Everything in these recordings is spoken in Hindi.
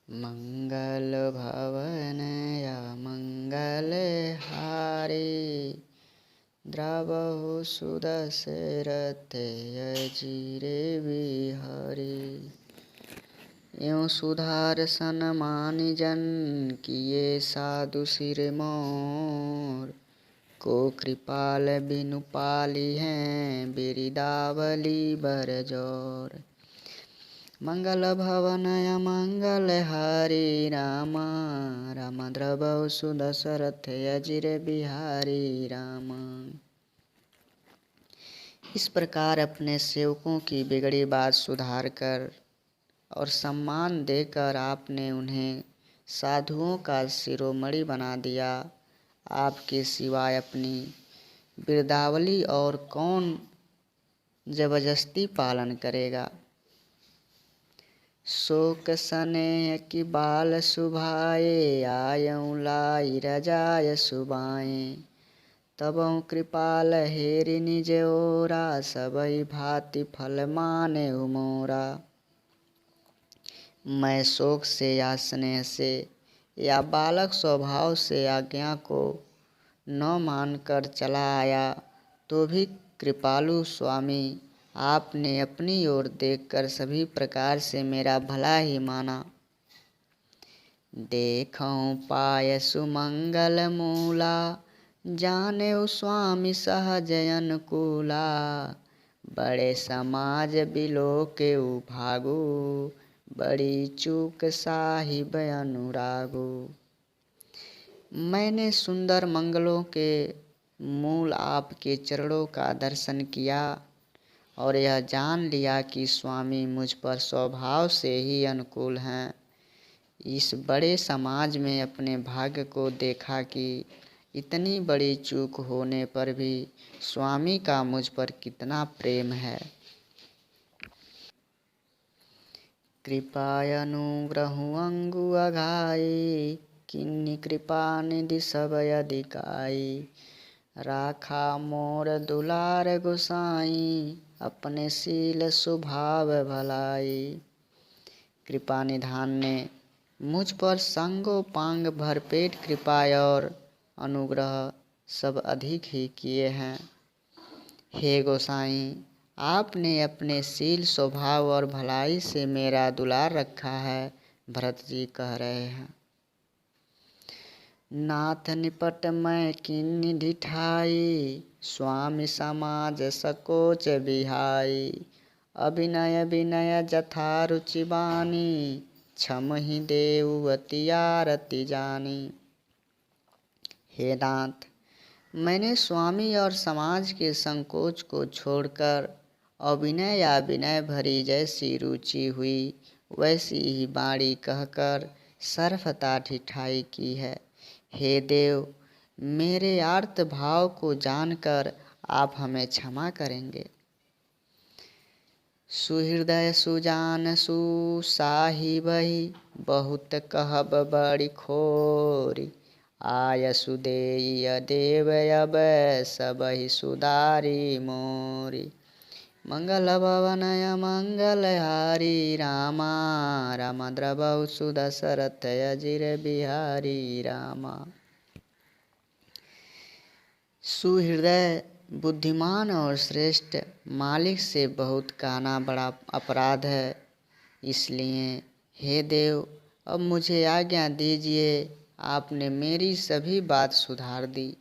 मंगल भवन या मंगल हारे, द्रवहु सुदशरथ अजिरे बिहारी। यों सुधार सनमानि जन किए साधु सिर मोर, को कृपाल बिनु पाली हैं बिरदावली बरजोर। मंगल भवन अमंगल हारी, राम राम द्रवहु सुदशरथ अजिर बिहारी राम। इस प्रकार अपने सेवकों की बिगड़ी बात सुधार कर और सम्मान देकर आपने उन्हें साधुओं का शिरोमणि बना दिया। आपके सिवाय अपनी बिरदावली और कौन जबरदस्ती पालन करेगा। शोक सनेह की बाल सुभाए, आयऊँ लाई रजाय सुबाए। तबहुँ कृपाल हेरि निज ओरा, सबहि भांति फल माने मोरा। मैं शोक से या स्नेह से या बालक स्वभाव से आज्ञा को न मानकर चला आया, तो भी कृपालु स्वामी आपने अपनी ओर देखकर सभी प्रकार से मेरा भला ही माना। देखऊँ पाय सुमंगल मूला, जानेऊ स्वामी सहज अनुकूला। बड़े समाज बिलोकेऊ भागु, बड़ी चूक साहिब अनुरागु। मैंने सुंदर मंगलों के मूल आपके चरणों का दर्शन किया और यह जान लिया कि स्वामी मुझ पर स्वभाव से ही अनुकूल हैं। इस बड़े समाज में अपने भाग्य को देखा कि इतनी बड़ी चूक होने पर भी स्वामी का मुझ पर कितना प्रेम है। कृपाय अनुग्रहु अंगु अघाई, किन्नी कृपा निधि सब अधिकाई। राखा मोर दुलार गोसाई, अपने शील स्वभाव भलाई। कृपा निधान ने मुझ पर संगो पांग भरपेट कृपा और अनुग्रह सब अधिक ही किए हैं। हे गोसाई, आपने अपने शील स्वभाव और भलाई से मेरा दुलार रखा है। भरत जी कह रहे हैं, नाथ निपट मैं किन्नी ढिठाई, स्वामी समाज सकोच बिहाई। अभिनय विनय जथा रुचि बानी, क्षम ही देऊ अति आरती जानी। हे नाथ, मैंने स्वामी और समाज के संकोच को छोड़कर अभिनय या विनय भरी जैसी रुचि हुई वैसी ही बाणी कहकर सर्वथा ठिठाई की है। हे देव, मेरे आर्त भाव को जानकर आप हमें क्षमा करेंगे। सुहृदय सुजान सुसाहिबहि, बहुत कहब बड़ी खोरी। आय सुदेय देव अब सबहि सुधारी मोरी। मंगल भवन मंगल हारी, रामा राम द्रवहु सुदशरथ अजिर बिहारी रामा। सुहृदय, बुद्धिमान और श्रेष्ठ मालिक से बहुत कहना बड़ा अपराध है। इसलिए हे देव, अब मुझे आज्ञा दीजिए। आपने मेरी सभी बात सुधार दी।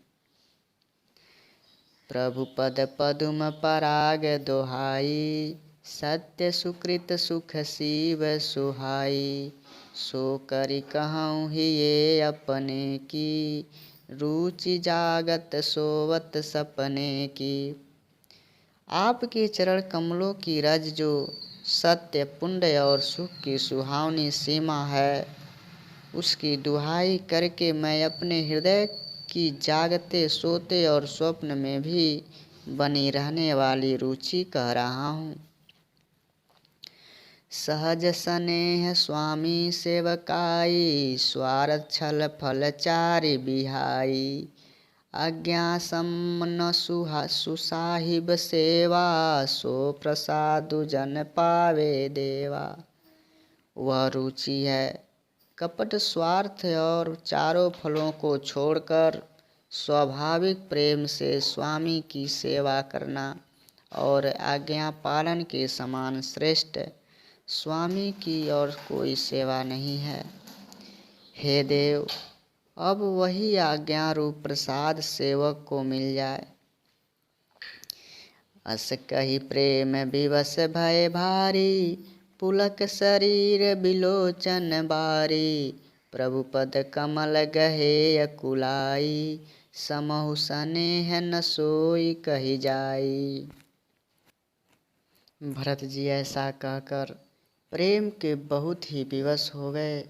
प्रभु पद पदुम पराग दोहाई, सत्य सुकृत सुख शिव सुहाई। सो करि कहूँ ही ये अपने की, रुचि जागत सोवत सपने की। आपके चरण कमलों की रज जो सत्य पुण्य और सुख की सुहावनी सीमा है, उसकी दुहाई करके मैं अपने हृदय की जागते सोते और स्वप्न में भी बनी रहने वाली रुचि कह रहा हूँ। सहज स्नेह स्वामी सेवकाई, स्वार्थ छल फल चारि बिहाई। आज्ञा सम्मन सुसाहिब सेवा, सो प्रसादु जन पावे देवा। वह रुचि है कपट, स्वार्थ और चारों फलों को छोड़कर स्वाभाविक प्रेम से स्वामी की सेवा करना और आज्ञा पालन के समान श्रेष्ठ स्वामी की और कोई सेवा नहीं है। हे देव, अब वही आज्ञा रूप प्रसाद सेवक को मिल जाए। अस कही प्रेम विवश भय भारी, पुलक शरीर बिलोचन बारी। प्रभु पद कमल गहे अकुलाई, समहु स्नेह न सोई कही जाई। भरत जी ऐसा कहकर प्रेम के बहुत ही विवश हो गए।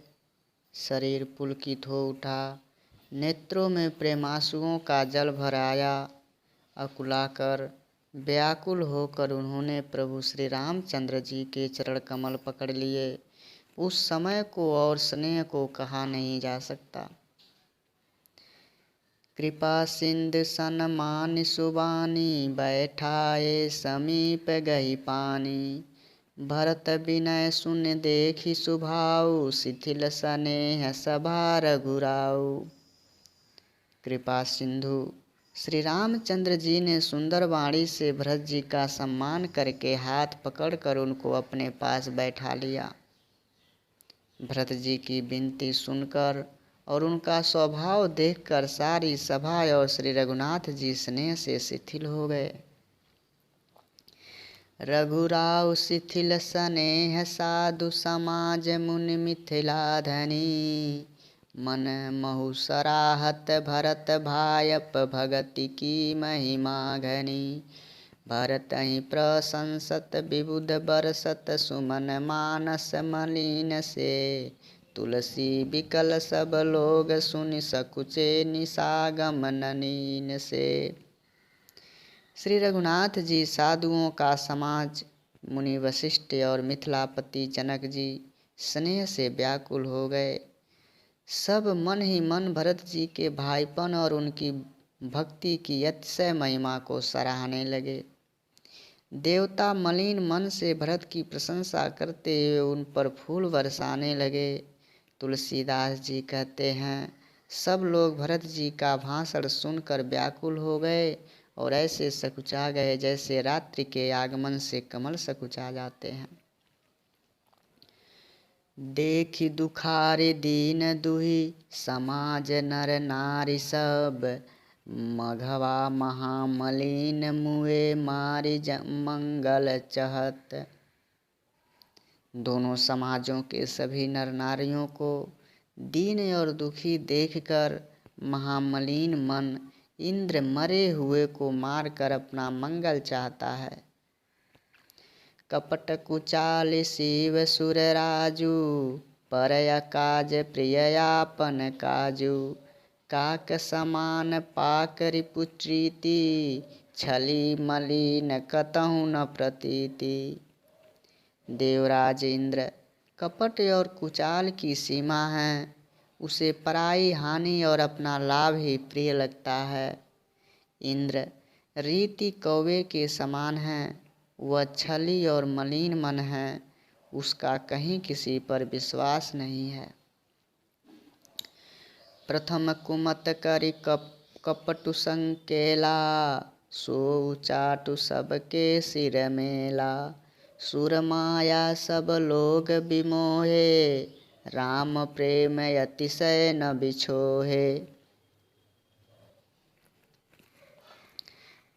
शरीर पुलकित हो उठा, नेत्रों में प्रेमांसुओं का जल भर आया। अकुलाकर व्याकुल होकर उन्होंने प्रभु श्री रामचंद्र जी के चरण कमल पकड़ लिए। उस समय को और स्नेह को कहा नहीं जा सकता। कृपा सिंधु सनमान सुबानी, बैठाए समीप गही पानी। भरत विनय सुन देखी सुभाऊ, शिथिल स्नेह सभा रघुराऊ। कृपा सिंधु श्री रामचंद्र जी ने सुंदर वाणी से भरत जी का सम्मान करके हाथ पकड़कर उनको अपने पास बैठा लिया। भरत जी की विनती सुनकर और उनका स्वभाव देखकर सारी सभा और श्री रघुनाथ जी स्नेह से शिथिल हो गए। रघुराव शिथिल स्नेह साधु समाज मुनि मिथिला धनी। मन महु सराहत भरत भायप भगति की महिमा घनी। भरत ही प्रशंसत विबुध बरसत सुमन मानस मलिन से। तुलसी बिकल सब लोग सुनि सकुचे निसागम ननीन से। श्री रघुनाथ जी, साधुओं का समाज, मुनि वशिष्ठ और मिथिलापति जनक जी स्नेह से व्याकुल हो गए। सब मन ही मन भरत जी के भाईपन और उनकी भक्ति की अतिशय महिमा को सराहने लगे। देवता मलिन मन से भरत की प्रशंसा करते हुए उन पर फूल बरसाने लगे। तुलसीदास जी कहते हैं, सब लोग भरत जी का भाषण सुनकर व्याकुल हो गए और ऐसे सकुचा गए जैसे रात्रि के आगमन से कमल सकुचा जाते हैं। देखी दुखारे दीन दुही, समाज नर नारी सब। मघवा महामलिन मुए मारी मंगल चहत। दोनों समाजों के सभी नर नारियों को दीन और दुखी देखकर महामलिन मन इंद्र मरे हुए को मारकर अपना मंगल चाहता है। कपट कुचाल शिव सुर राजू, परय काज प्रिययापन काजू। काक समान पाक रिपुचीति, छली मलिन कतहु न प्रतीति। देवराज इंद्र, कपट और कुचाल की सीमा है। उसे पराई हानि और अपना लाभ ही प्रिय लगता है। इंद्र रीति कौवे के समान है। वह छली और मलिन मन है। उसका कहीं किसी पर विश्वास नहीं है। प्रथम कुमत करि कपटु संकेला, सो चाटु सबके सिर मेला। सुर माया सब लोग विमोहे, राम प्रेम अतिशय न बिछोहे।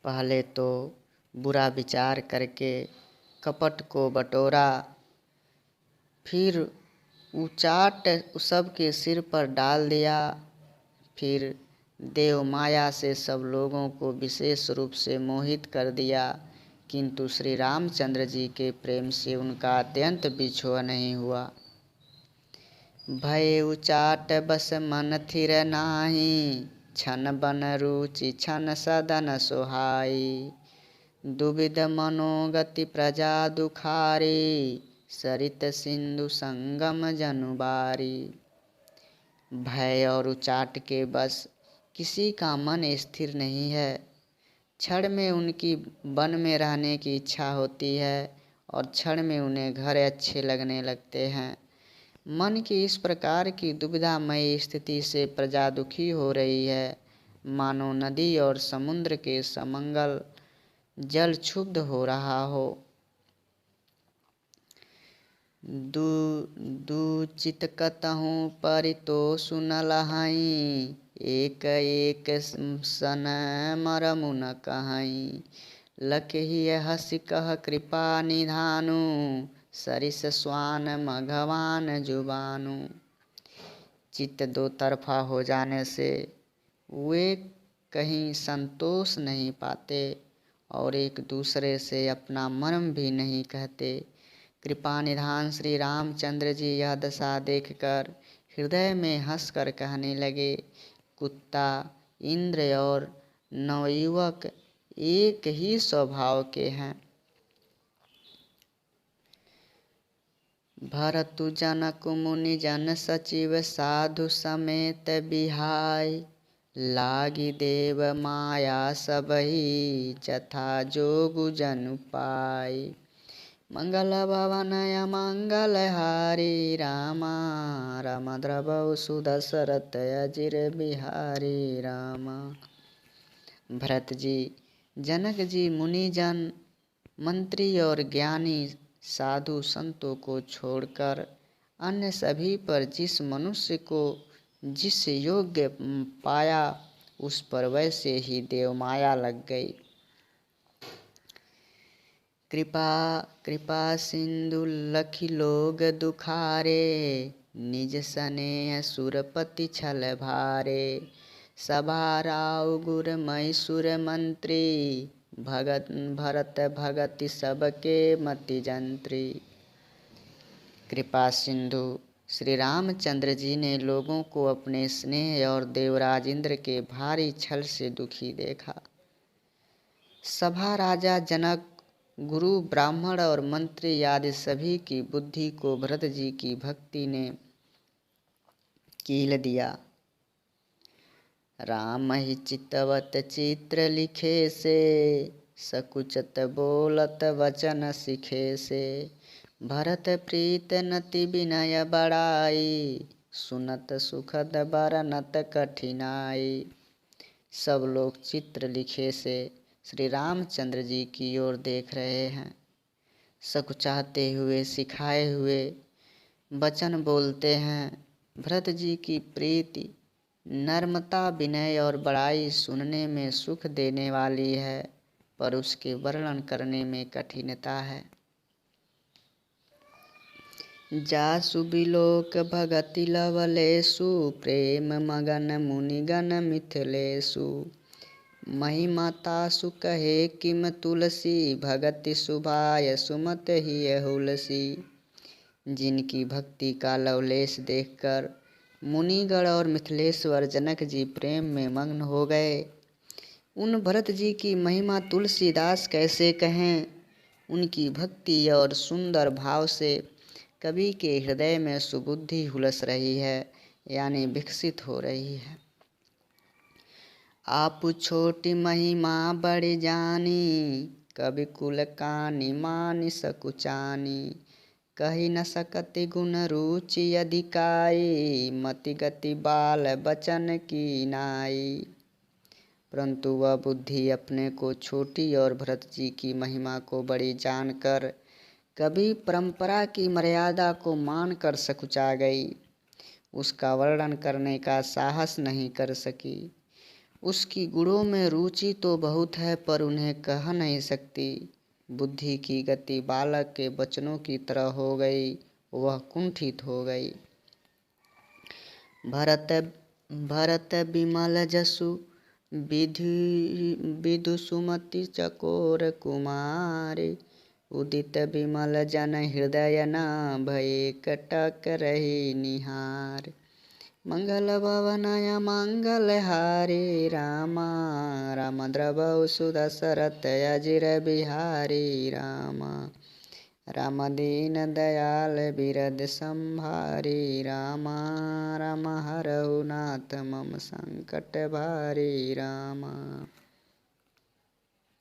पहले तो बुरा विचार करके कपट को बटोरा, फिर उचाट सबके सिर पर डाल दिया। फिर देव माया से सब लोगों को विशेष रूप से मोहित कर दिया, किंतु श्री रामचंद्र जी के प्रेम से उनका अत्यंत बिछोह नहीं हुआ। भय उचाट बस मन थिर नाही, छन बन रुचि छन सदन सोहाई। दुविध मनोगति प्रजा दुखारी, सरित सिंधु संगम जनुबारी। भय और उचाट के बस किसी का मन स्थिर नहीं है। क्षण में उनकी वन में रहने की इच्छा होती है और क्षण में उन्हें घर अच्छे लगने लगते हैं। मन की इस प्रकार की दुविधामयी स्थिति से प्रजा दुखी हो रही है, मानो नदी और समुद्र के समंगल जल क्षुब्ध हो रहा हो। दूचित कतहु परितोषु न लहाई, एक एक सन मरमु न कहाई। लखहि हसि कह कृपा निधानु, सरिस स्वान मघवान जुबानु। चित्त दो तरफा हो जाने से वे कहीं संतोष नहीं पाते और एक दूसरे से अपना मर्म भी नहीं कहते। कृपा निधान श्री रामचंद्र जी यह दशा देखकर हृदय में हंसकर कहने लगे, कुत्ता, इंद्र और नवयुवक एक ही स्वभाव के हैं। भरतु जनक मुनि जन सचिव साधु समेत बिहाय, लागी देव माया सबही जथा जोगु जनु पाय। मंगल भवन मंगल हारी रामा, राम द्रवौ सुदशरथ अजिर बिहारी रामा। भरत जी, जनक जी, मुनिजन, मंत्री और ज्ञानी साधु संतों को छोड़कर अन्य सभी पर जिस मनुष्य को जिस योग्य पाया उस पर वैसे ही देवमाया लग गई। कृपा सिंधु लखि लोग दुखारे, निज सने सुरपति छल भारे। सभा राव गुर मैसुर मंत्री, भरत भगति सबके मति जंत्री। कृपा सिंधु श्री रामचंद्र जी ने लोगों को अपने स्नेह और देवराज इंद्र के भारी छल से दुखी देखा। सभा राजा जनक, गुरु, ब्राह्मण और मंत्री आदि सभी की बुद्धि को भरत जी की भक्ति ने कील दिया। राम ही चितवत चित्र लिखे से, सकुचत बोलत वचन सिखे से। भरत प्रीत नति विनय बड़ाई, सुनत सुखद बरनत कठिनाई। सब लोग चित्र लिखे से श्री रामचंद्र जी की ओर देख रहे हैं। सकुचाते हुए, सिखाए हुए वचन बोलते हैं। भरत जी की प्रीति, नर्मता, विनय और बड़ाई सुनने में सुख देने वाली है, पर उसके वर्णन करने में कठिनता है। जासु बिलोक भगति लवलेषु, प्रेम मगन मुनिगण मिथिलेषु। महिमा तासु कहे किम तुलसी, भगति सुभाय सुमत ही हुलसी। जिनकी भक्ति का लवलेश देखकर मुनिगण और मिथिलेश्वर जनक जी प्रेम में मग्न हो गए। उन भरत जी की महिमा तुलसीदास कैसे कहें। उनकी भक्ति और सुंदर भाव से कवि के हृदय में सुबुद्धि हुलस रही है, यानी विकसित हो रही है। आप छोटी महिमा बड़ी जानी, कवि कुल कानी मानि सकुचानी। कही न सकति गुण रुचि अधिकाई, मति गति बाल बचन की नाई। परंतु वह बुद्धि अपने को छोटी और भरत जी की महिमा को बड़ी जानकर कभी परंपरा की मर्यादा को मानकर सकुचा गई। उसका वर्णन करने का साहस नहीं कर सकी। उसकी गुणों में रुचि तो बहुत है, पर उन्हें कह नहीं सकती। बुद्धि की गति बालक के बचनों की तरह हो गई, वह कुंठित हो गई। भरत विमल जसु विधु सुमति चकोर कुमारी। उदित विमल जन हृदय न भय, कटक रही निहार। मंगल भवनय मंगल हारी रामा, राम द्रवौ सुदशरथ अजिर बिहारी रामा। राम दीन दयाल बिरद संभारी रामा, राम हरहु नाथ मम संकट भारी रामा।